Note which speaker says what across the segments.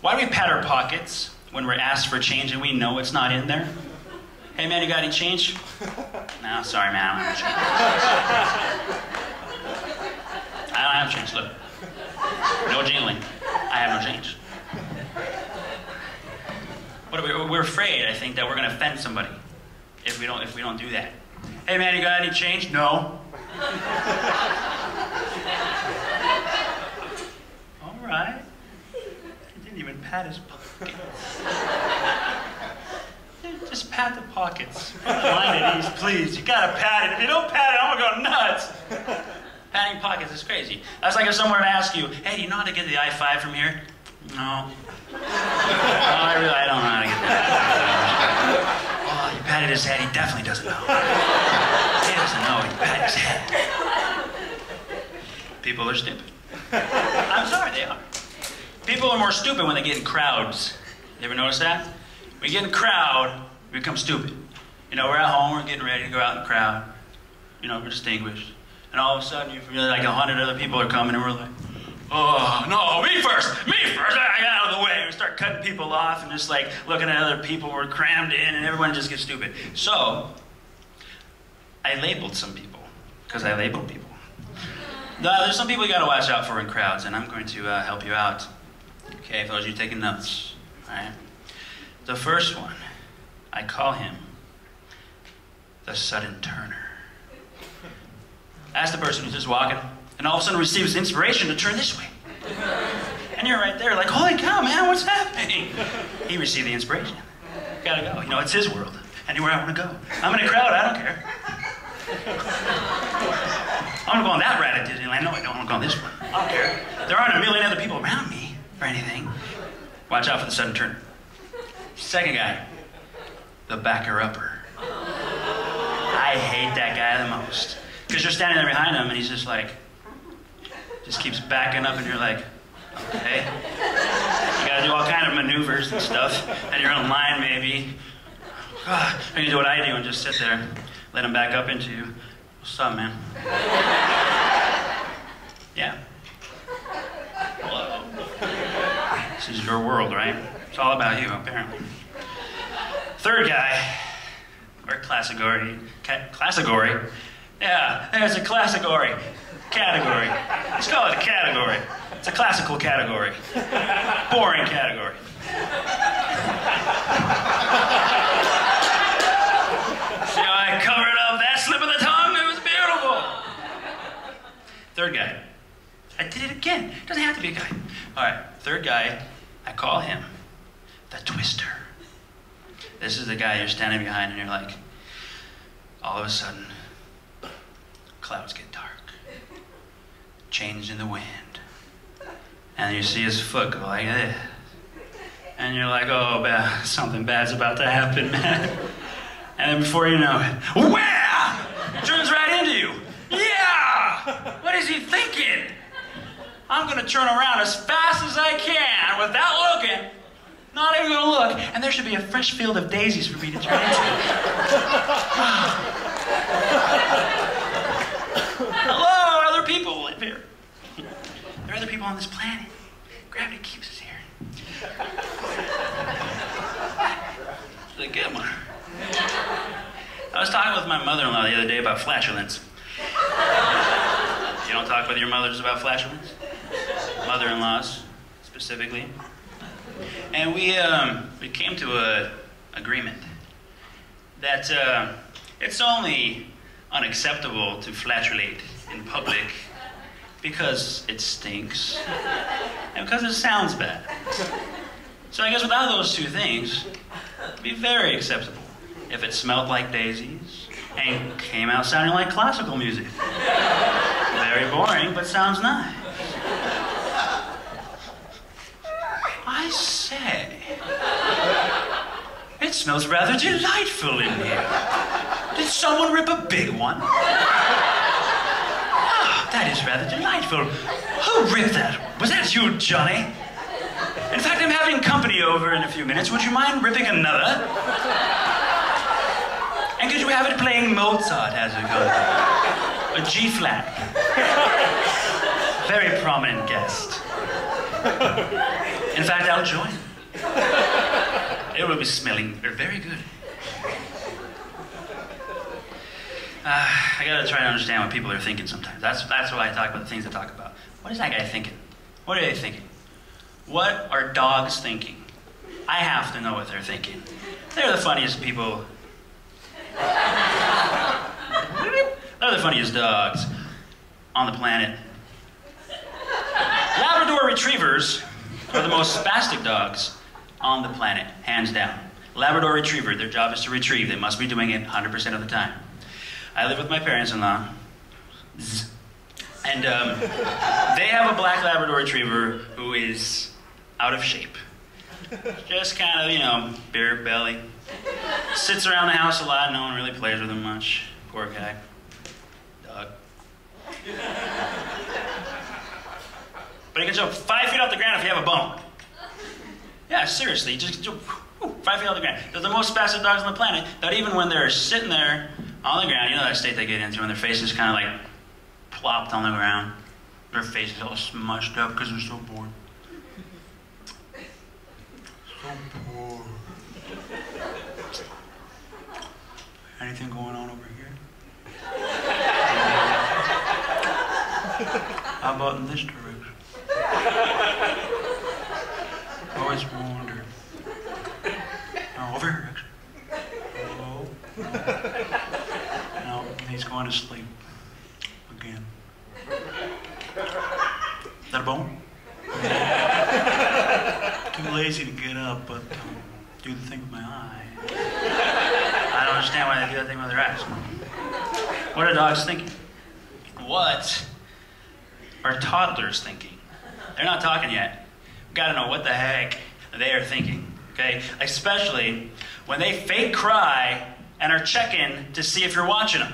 Speaker 1: Why do we pat our pockets when we're asked for change and we know it's not in there? Hey man, you got any change? No, sorry man, I don't have change. I don't have change, look. No jingling. I have no change. But we're afraid, I think, that we're going to offend somebody if we don't do that. Hey man, you got any change? No. All right. He didn't even pat his pockets. Just pat the pockets. Put the line at ease, please. You gotta pat it. If you don't pat it, I'm gonna go nuts. Patting pockets is crazy. That's like if someone were to ask you, hey, do you know how to get the I-5 from here? No. No, I don't know how to get that. Oh, he patted his head. He definitely doesn't know. He doesn't know. He patted his head. People are stupid. I'm sorry, they are. People are more stupid when they get in crowds. You ever notice that? When you get in a crowd, we become stupid. You know, we're at home, we're getting ready to go out in the crowd. You know, we're distinguished. And all of a sudden, you feel like 100 other people are coming, and we're like, oh, no, me first, I got out of the way. We start cutting people off and just like looking at other people. We're crammed in and everyone just gets stupid. So, I labeled some people, because I labeled people. There's some people you gotta watch out for in crowds, and I'm going to help you out. Okay, for those of you taking notes, all right? The first one, I call him the sudden turner. That's the person who's just walking, and all of a sudden receives inspiration to turn this way. And you're right there like, holy cow, man, what's happening? He received the inspiration. Gotta go. You know, it's his world. Anywhere I want to go. I'm in a crowd, I don't care. I want to go on that ride at Disneyland. No, I don't want to go on this one. I don't care. There aren't a million other people around me or anything. Watch out for the sudden turner. Second guy, the backer-upper. I hate that guy the most. Because you're standing there behind him and he's just like, just keeps backing up and you're like, okay. You gotta do all kind of maneuvers and stuff. And you're in line maybe. And you do what I do and just sit there, let him back up into you. What's up, man? Yeah. Hello. This is your world, right? It's all about you, apparently. Third guy, or classigory. Yeah, there's a classigory. Category. Let's call it a category. It's a classical category. Boring category. See how I covered up that slip of the tongue? It was beautiful. Third guy. I did it again. It doesn't have to be a guy. All right, third guy, I call him the twister. This is the guy you're standing behind and you're like, all of a sudden, clouds get dark. Change in the wind. And you see his foot go like this. And you're like, oh, something bad's about to happen, man. And then before you know it, wham! Turns right into you. Yeah! What is he thinking? I'm gonna turn around as fast as I can without looking. Not even gonna look. And there should be a fresh field of daisies for me to turn into. Hello, other people live here. There are other people on this planet. Gravity keeps us here. It's a good one. I was talking with my mother-in-law the other day about flatulence. You don't talk with your mothers about flatulence? Mother-in-laws, specifically. And we came to an agreement that it's only unacceptable to flatulate in public because it stinks and because it sounds bad. So I guess without those two things, it'd be very acceptable if it smelled like daisies and came out sounding like classical music. Very boring, but sounds nice. I say, it smells rather delightful in here. Did someone rip a big one? Ah, that is rather delightful. Who ripped that? Was that you, Johnny? In fact, I'm having company over in a few minutes. Would you mind ripping another? And could you have it playing Mozart as it goes? A G-flat. Very prominent guest. In fact, I'll join. It will be smelling very good. I gotta try to understand what people are thinking sometimes. That's why I talk about the things I talk about. What is that guy thinking? What are they thinking? What are dogs thinking? I have to know what they're thinking. They're the funniest people. They're the funniest dogs on the planet. Labrador Retrievers are the most spastic dogs on the planet, hands down. Labrador Retriever, their job is to retrieve. They must be doing it 100% of the time. I live with my parents-in-law, and they have a black Labrador Retriever who is out of shape. Just kind of, you know, beer belly. Sits around the house a lot, no one really plays with him much. Poor guy. Dog. But he can jump 5 feet off the ground if you have a bone. Yeah, seriously, just jump 5 feet off the ground. They're the most spastic dogs on the planet, that even when they're sitting there on the ground, you know that state they get into when their face is kind of like plopped on the ground. Their face is all smushed up because they're so bored. So bored. Anything going on over here? How about in this direction? Always wonder. No, over here, actually. Hello? No, he's going to sleep. Again. Is that a bone? Too lazy to get up, but do the thing with my eye. I don't understand why they do that thing with their eyes. What are dogs thinking? What are toddlers thinking? They're not talking yet. We've got to know what the heck they are thinking, okay? Especially when they fake cry and are checking to see if you're watching them.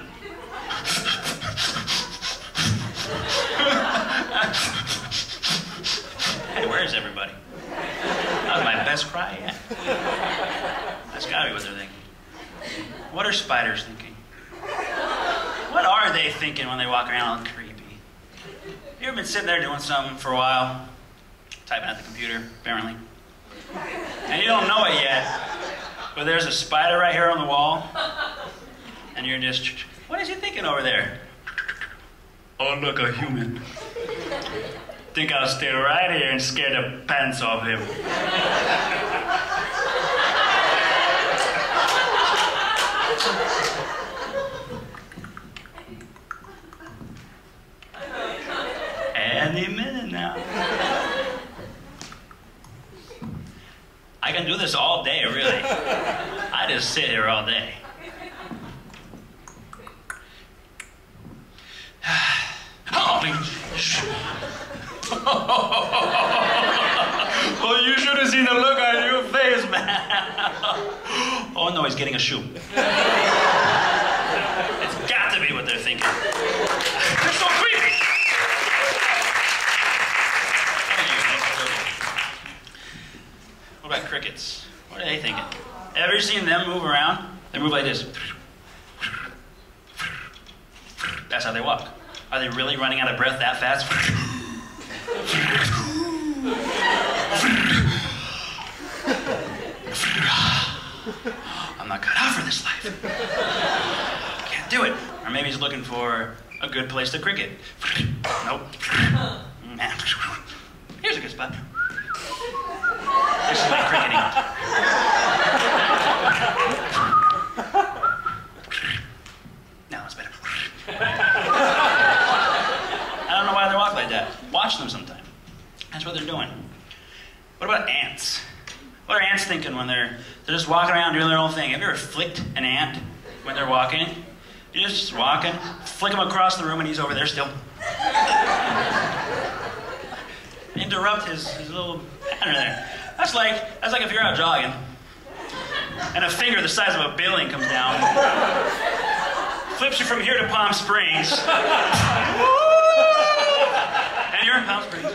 Speaker 1: Hey, where's everybody? That was my best cry yet. That's gotta be what they're thinking. What are spiders thinking? What are they thinking when they walk around all creepy? You ever been sitting there doing something for a while? Typing at the computer, apparently. And you don't know it yet, but there's a spider right here on the wall. And you're just, what is he thinking over there? Oh, look, a human. Think I'll stay right here and scare the pants off him. Any minute now. I can do this all day, really. I just sit here all day. Oh, you should have seen the look on your face, man. Oh no, he's getting a shoe. It's got to be what they're thinking. They're so creepy. What about crickets? What are they thinking? Ever seen them move around? They move like this. That's how they walk. Are they really running out of breath that fast? I'm not cut out for this life. Can't do it. Or maybe he's looking for a good place to cricket. Nope. Here's a good spot. This is like cricketing. Now it's better. I don't know why they walk like that. Watch them sometime. That's what they're doing. What about ants? What are ants thinking when they're just walking around doing their own thing? Have you ever flicked an ant when they're walking? You're just walking, flick him across the room and he's over there still. Interrupt his little pattern there. That's like if you're out jogging and a finger the size of a building comes down, flips you from here to Palm Springs, and you're in Palm Springs.